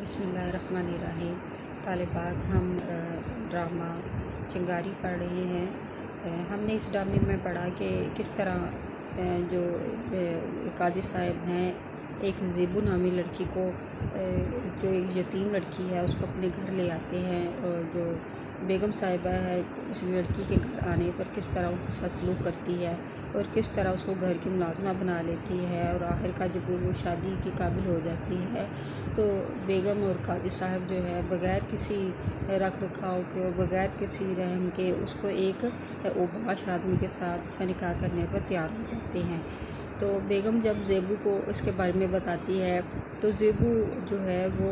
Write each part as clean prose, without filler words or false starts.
बिस्मिल्लाहिर्रहमानिर्रहीम। तालिबात हम ड्रामा चिंगारी पढ़ रहे हैं। हमने इस ड्रामे में पढ़ा कि किस तरह जो काजी साहब हैं एक ज़ेबू नामी लड़की को जो एक यतीम लड़की है उसको अपने घर ले आते हैं, और जो बेगम साहिबा है उस लड़की के घर आने पर किस तरह उनके साथ सलूक करती है और किस तरह उसको घर की मुलाज़िमा बना लेती है, और आखिर का जब वो शादी की काबिल हो जाती है तो बेगम और काजी साहब जो है बग़ैर किसी रख रखाव के और बग़ैर किसी रहम के उसको एक ओबाश आदमी के साथ उसका निकाह करने पर तैयार हो जाते हैं। तो बेगम जब ज़ेबू को इसके बारे में बताती है तो ज़ेबू जो है वो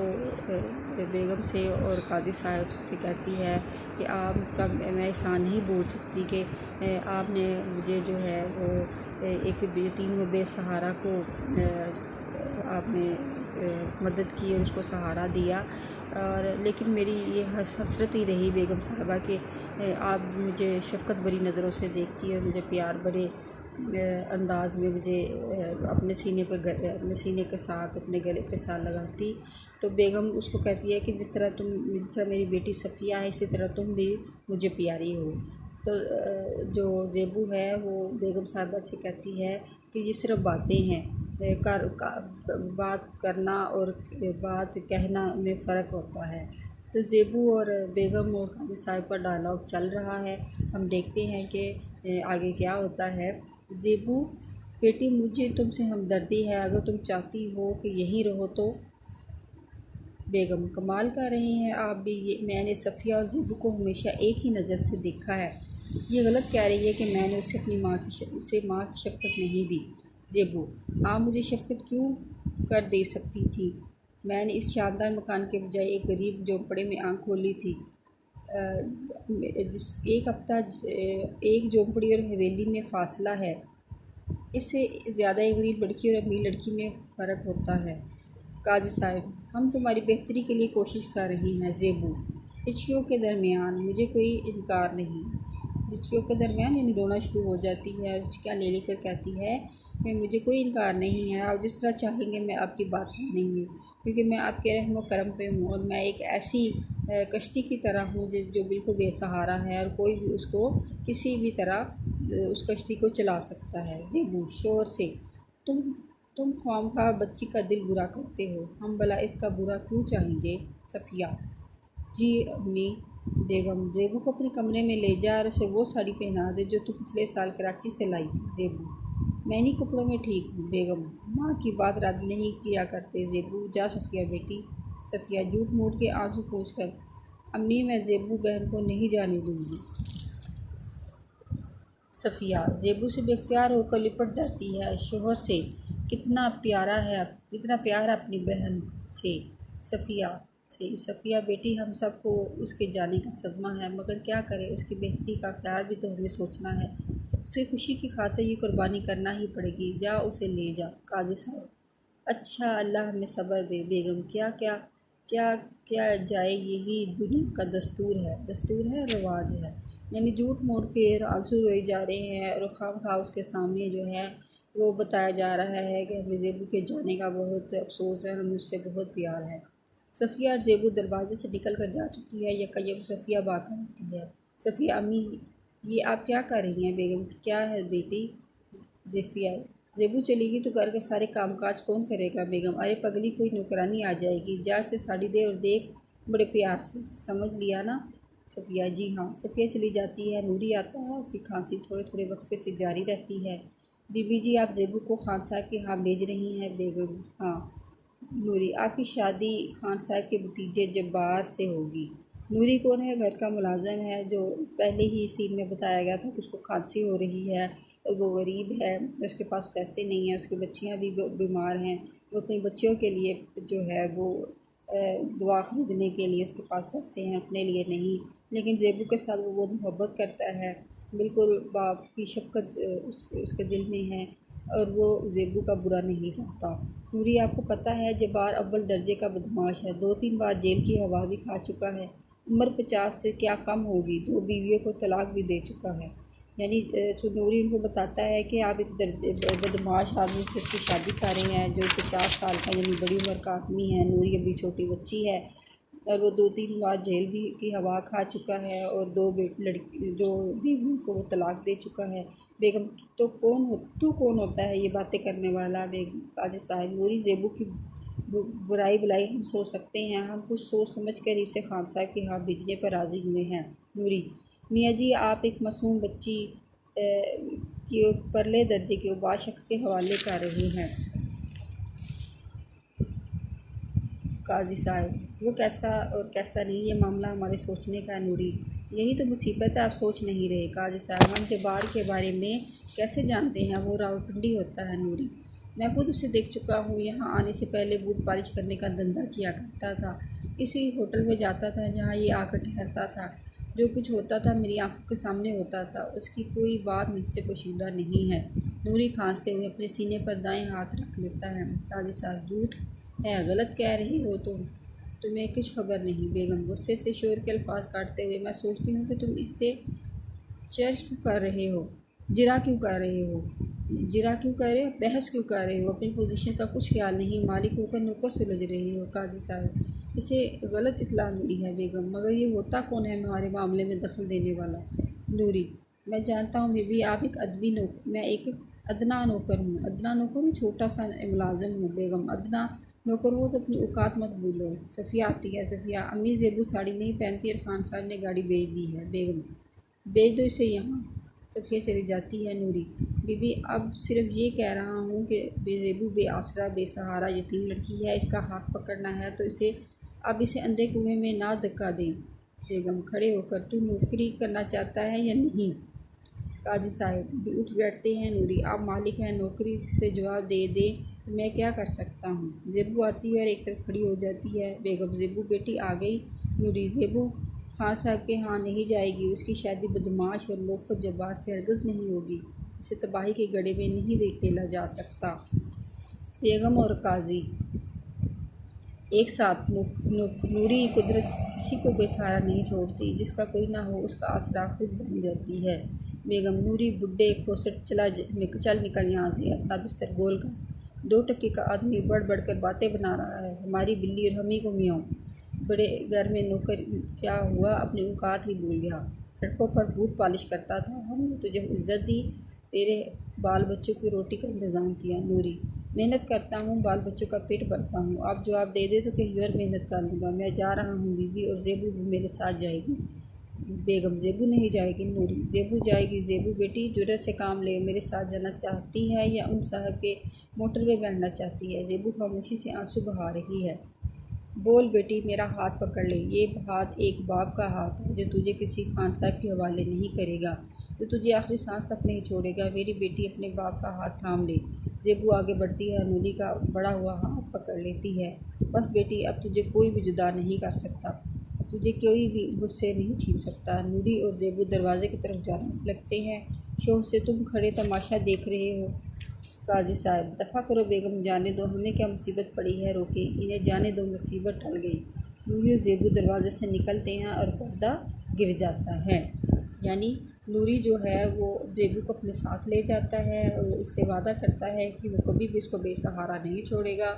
बेगम से और काजी साहब से कहती है कि आपका मैं एहसान नहीं भूल सकती कि आपने मुझे जो है वो एक यतीम व बेसहारा को आपने मदद की और उसको सहारा दिया, और लेकिन मेरी ये हसरत ही रही बेगम साहबा कि आप मुझे शफ़क़त भरी नज़रों से देखती और मुझे प्यार भरे अंदाज में मुझे अपने सीने के साथ अपने गले के साथ लगाती। तो बेगम उसको कहती है कि जिस तरह मेरी बेटी सफ़िया है इसी तरह तुम भी मुझे प्यारी हो। तो जो ज़ेबू है वो बेगम साहबा से कहती है कि ये सिर्फ बातें हैं, बात करना और बात कहना में फ़र्क होता है। तो ज़ेबू और बेगम और काजी साहब का डायलॉग चल रहा है। हम देखते हैं कि आगे क्या होता है। ज़ेबू: बेटी मुझे तुमसे हमदर्दी है, अगर तुम चाहती हो कि यहीं रहो तो। बेगम: कमाल कर रहे हैं आप भी, मैंने सफ़िया और ज़ेबू को हमेशा एक ही नज़र से देखा है। ये गलत कह रही है कि मैंने उसे अपनी माँ की शफ़क़त नहीं दी। ज़ेबू: आप मुझे शफ़क़त क्यों कर दे सकती थी? मैंने इस शानदार मकान के बजाय एक गरीब झोंपड़े में आँख खोली थी। एक हफ़्ता एक झोंपड़ी और हवेली में फ़ासला है, इससे ज़्यादा एक गरीब लड़की और अमीर लड़की में फ़र्क होता है। काजी साहब: हम तुम्हारी बेहतरी के लिए कोशिश कर रही हैं। ज़ेबू: हिचकियों के दरमियान मुझे कोई इनकार नहीं। हिचकियों के दरमियान यानी रोना शुरू हो जाती है और हिचकियाँ ले लेकर कहती है कि मुझे कोई इनकार नहीं है, आप जिस तरह चाहेंगे मैं आपकी बात मानेंगी, क्योंकि मैं आपके रहम व करम पे हूँ और मैं एक ऐसी कश्ती की तरह हूँ जो बिल्कुल बेसहारा है और कोई भी उसको किसी भी तरह उस कश्ती को चला सकता है। ज़ेबू शोर से: तुम तुम ख्वामख्वाह बच्ची का दिल बुरा करते हो, हम भला इसका बुरा क्यों चाहेंगे? सफ़िया: जी अम्मी। बेगम: ज़ेबू को अपने कमरे में ले जा और उसे वो साड़ी पहना दे जो तू पिछले साल कराची से लाई थी। ज़ेबू: मैं इन्हीं कपड़ों में ठीक हूँ। बेगम: माँ की बात रद्द नहीं किया करते ज़ेबू, जा सफ़िया बेटी। सफ़िया झूठ मूठ के आंसू पोंछ कर: अम्मी मैं ज़ेबू बहन को नहीं जाने दूँगी। सफ़िया ज़ेबू से बेख्तियार होकर लिपट जाती है शोहर से: कितना प्यार अपनी बहन से। सफ़िया बेटी हम सबको उसके जाने का सदमा है, मगर क्या करें, उसकी बेहतरी का ख्याल भी तो हमें सोचना है। उसकी खुशी की खातिर ये कुर्बानी करना ही पड़ेगी, जा उसे ले जा। काजी साहब: अच्छा अल्लाह हमें सब्र दे। बेगम: क्या क्या क्या क्या जाए, यही दुनिया का दस्तूर है रवाज है। यानी झूठ मूठ के आंसू रोए जा रहे हैं और खामखा उसके सामने जो है वो बताया जा रहा है कि हमें ज़ेबू के जाने का बहुत अफसोस है और हमें उससे बहुत प्यार है। सफ़िया और ज़ेबू दरवाजे से निकल कर जा चुकी है। यकयम सफ़िया बाकर आती है। सफ़िया: अम्मी ये आप क्या कर रही हैं? बेगम: क्या है बेटी? ज़ेफ़िया: ज़ेबू चलेगी तो घर के सारे कामकाज कौन करेगा? बेगम: अरे पगली, कोई नौकरानी आ जाएगी, जा से साड़ी दे और देख बड़े प्यार से, समझ लिया ना? सफ़िया: जी हाँ। सफ़िया चली जाती है। नूरी आता है, उसकी खांसी थोड़े थोड़े वक्फे से जारी रहती है। बीबी जी आप ज़ेबू को खान साहब के यहाँ भेज रही हैं? बेगम: हाँ। नूरी: आपकी शादी खान साहब के भतीजे जब्बार से होगी। नूरी कौन है? घर का मुलाजिम है जो पहले ही सीन में बताया गया था कि उसको खांसी हो रही है और वो गरीब है, उसके पास पैसे नहीं हैं, उसकी बच्चियां भी बीमार हैं, वो अपनी बच्चियों के लिए जो है वो दवा ख़रीदने के लिए उसके पास पैसे हैं, अपने लिए नहीं। लेकिन ज़ेबू के साथ वो बहुत मोहब्बत करता है, बिल्कुल बाप की शफ़क़त उसके दिल में है और वो ज़ेबू का बुरा नहीं चाहता। नूरी: आपको पता है जब्बार अव्वल दर्जे का बदमाश है, 2-3 बार जेल की हवा भी खा चुका है, उम्र 50 से क्या कम होगी, 2 बीवियों को तलाक भी दे चुका है। यानी नूरी उनको बताता है कि आप एक बदमाश आदमी से उसकी शादी कर रहे हैं जो 50 साल का यानी बड़ी उम्र का आदमी है। नूरी अभी छोटी बच्ची है और वो 2-3 बार जेल भी की हवा खा चुका है और दो बीवी को वो तलाक दे चुका है। बेगम तो तू कौन होता है ये बातें करने वाला? बेगम काजी साहब, नूरी ज़ेबू की बुराई भलाई हम सोच सकते हैं, हम कुछ सोच समझ कर इसे खान साहब के यहाँ भेजने पर राज़ी हुए हैं। नूरी, मियाँ जी आप एक मासूम बच्ची की परले दर्जे के उबार शख्स के हवाले कर रहे हैं। काजी साहब, वो कैसा और कैसा नहीं ये मामला हमारे सोचने का है। नूरी, यही तो मुसीबत है, आप सोच नहीं रहे। काजी साहब, हम जबार के बारे में कैसे जानते हैं? वो रावलपिंडी होता है। नूरी, मैं खुद उसे देख चुका हूँ, यहाँ आने से पहले बूट पॉलिश करने का धंधा किया करता था। इसी होटल में जाता था जहाँ ये आकर ठहरता था। जो कुछ होता था मेरी आंखों के सामने होता था, उसकी कोई बात मुझसे पोशीदा नहीं है। नूरी खांसते हुए अपने सीने पर दाएं हाथ रख लेता है। काजी साहब, झूठ है, गलत कह रही हो तुम, तुम्हें कुछ खबर नहीं। बेगम गुस्से से शोर के अल्फाज काटते हुए, मैं सोचती हूँ कि तुम इससे चर्च क्यों कर रहे हो, जिरा क्यों कर रहे हो, जिरा क्यों कर रहे हो, बहस क्यों कर रहे हो? अपनी पोजीशन का कुछ ख्याल नहीं, मालिक होकर नौकर से उलझ रहे हो। काजी साहब, इसे गलत इत्तला मिली है बेगम, मगर ये होता कौन है हमारे मामले में दखल देने वाला? नूरी, मैं जानता हूँ बीबी, आप एक अदबी नौकर, मैं एक अदना नौकर हूँ। अदना नौकर हूँ, छोटा सा मुलाजिम हूँ। बेगम, अदना नौकर हो तो अपनी औकात मत भूलो। सफ़िया आती है। सफ़िया, अम्मी ज़ेबू साड़ी नहीं पहनती और खान साहब ने गाड़ी भेज दी है। बेगम, भेज दो इसे यहाँ। सफ़िया चली जाती है। नूरी, बीबी अब सिर्फ ये कह रहा हूँ कि ज़ेबू बेआसरा बेसहारा यतीम लड़की है, इसका हाथ पकड़ना है तो इसे अंधे कुएं में ना धक्का दें। बेगम खड़े होकर, तू नौकरी करना चाहता है या नहीं? काजी साहब उठ बैठते हैं। नूरी, आप मालिक हैं, नौकरी से जवाब दे दें तो मैं क्या कर सकता हूँ? ज़ेबू आती है और एक तरफ खड़ी हो जाती है। बेगम, ज़ेबू बेटी आ गई। नूरी, ज़ेबू खान साहब के यहाँ नहीं जाएगी, उसकी शादी बदमाश और लोफर जब्बार से हरगिज़ नहीं होगी, इसे तबाही के गड्ढे में नहीं धकेला जा सकता। बेगम और काजी एक साथ। नूरी, कुदरत किसी को बेसहारा नहीं छोड़ती, जिसका कोई ना हो उसका आसरा खुद बन जाती है। बेगम, नूरी बुड्ढे खोसट चल निकल यहाँ से, अपना बिस्तर गोल कर। 2 टके का आदमी बढ़ बढ़ कर बातें बना रहा है, हमारी बिल्ली और हम ही को मियाऊं। बड़े घर में नौकर क्या हुआ, अपनी औकात ही भूल गया। सड़कों पर बूट पॉलिश करता था, हमने तुझे इज्जत दी, तेरे बाल बच्चों की रोटी का इंतज़ाम किया। नूरी, मेहनत करता हूँ, बाल बच्चों का पेट भरता हूँ, आप जवाब दे दे तो कहीं और मेहनत कर लूँगा। मैं जा रहा हूँ बीबी, और ज़ेबू भी मेरे साथ जाएगी। बेगम, ज़ेबू नहीं जाएगी। नूरी, ज़ेबू जाएगी। ज़ेबू बेटी जुर्रत से काम ले, मेरे साथ जाना चाहती है या उन साहब के मोटर में बैठना चाहती है? ज़ेबू खामोशी से आंसू बहा रही है। बोल बेटी, मेरा हाथ पकड़ ले। ये हाथ एक बाप का हाथ है जो तुझे किसी खान साहब के हवाले नहीं करेगा, जो तुझे आखिरी सांस तक नहीं छोड़ेगा। मेरी बेटी, अपने बाप का हाथ थाम ले। ज़ेबू आगे बढ़ती है, नूरी का बड़ा हुआ हाथ पकड़ लेती है। बस बेटी, अब तुझे कोई भी जुदा नहीं कर सकता, तुझे कोई भी मुझसे नहीं छीन सकता। नूरी और ज़ेबू दरवाजे की तरफ जाने लगते हैं। शोर से तुम खड़े तमाशा देख रहे हो। काजी साहब, दफ़ा करो बेगम, जाने दो, हमें क्या मुसीबत पड़ी है, रोके इन्हें, जाने दो, मुसीबत टल गई। नूरी और ज़ेबू दरवाजे से निकलते हैं और पर्दा गिर जाता है। यानी नूरी जो है वो ज़ेबू को अपने साथ ले जाता है और उससे वादा करता है कि वो कभी भी इसको बेसहारा नहीं छोड़ेगा।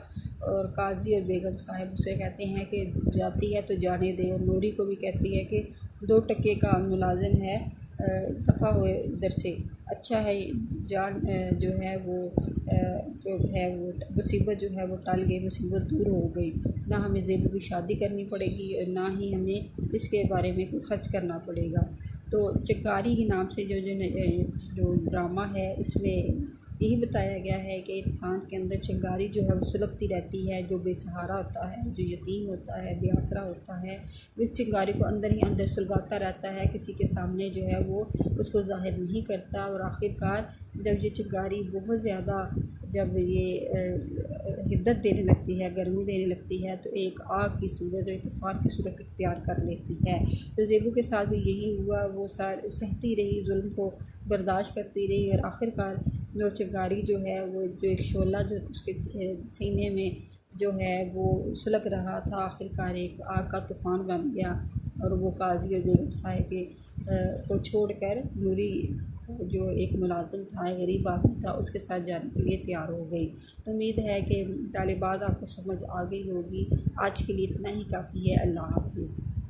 और काजी और बेगम साहब उसे कहते हैं कि जाती है तो जाने दे, और नूरी को भी कहती है कि 2 टके का मुलाजिम है, दफ़ा हो इधर से, अच्छा है जान जो है वो जो है वो मुसीबत जो है वो टल गई, मुसीबत दूर हो गई। ना हमें ज़ेबू की शादी करनी पड़ेगी और ना ही हमें इसके बारे में कोई खर्च करना पड़ेगा। तो चिंगारी के नाम से जो ड्रामा है उसमें यही बताया गया है कि इंसान के अंदर चिंगारी जो है वो सुलगती रहती है। जो बेसहारा होता है, जो यतीम होता है, बेआसरा होता है, वो इस चिंगारी को अंदर ही अंदर सुलगाता रहता है, किसी के सामने जो है वो उसको ज़ाहिर नहीं करता। और आखिरकार जब ये चिंगारी बहुत ज़्यादा जब ये हिद्दत देने लगती है, गर्मी देने लगती है, तो एक आग की सूरत और तूफ़ान की सूरत इख्तियार कर लेती है। तो ज़ेबू के साथ भी यही हुआ, वो सहती रही, जुल्म को बर्दाश्त करती रही, और आखिरकार जो चिंगारी जो है वो जो एक शोला जो उसके सीने में जो है वो सुलग रहा था, आखिरकार एक आग का तूफ़ान बन गया। और वो काजी और बेगम साहिब को छोड़कर नूरी जो एक मुलाजिम था, गरीब आदमी था, उसके साथ जाने के लिए तैयार हो गई। तो उम्मीद है कि तालिबात आपको समझ आ गई होगी। आज के लिए इतना ही काफ़ी है। अल्लाह हाफ़िज़।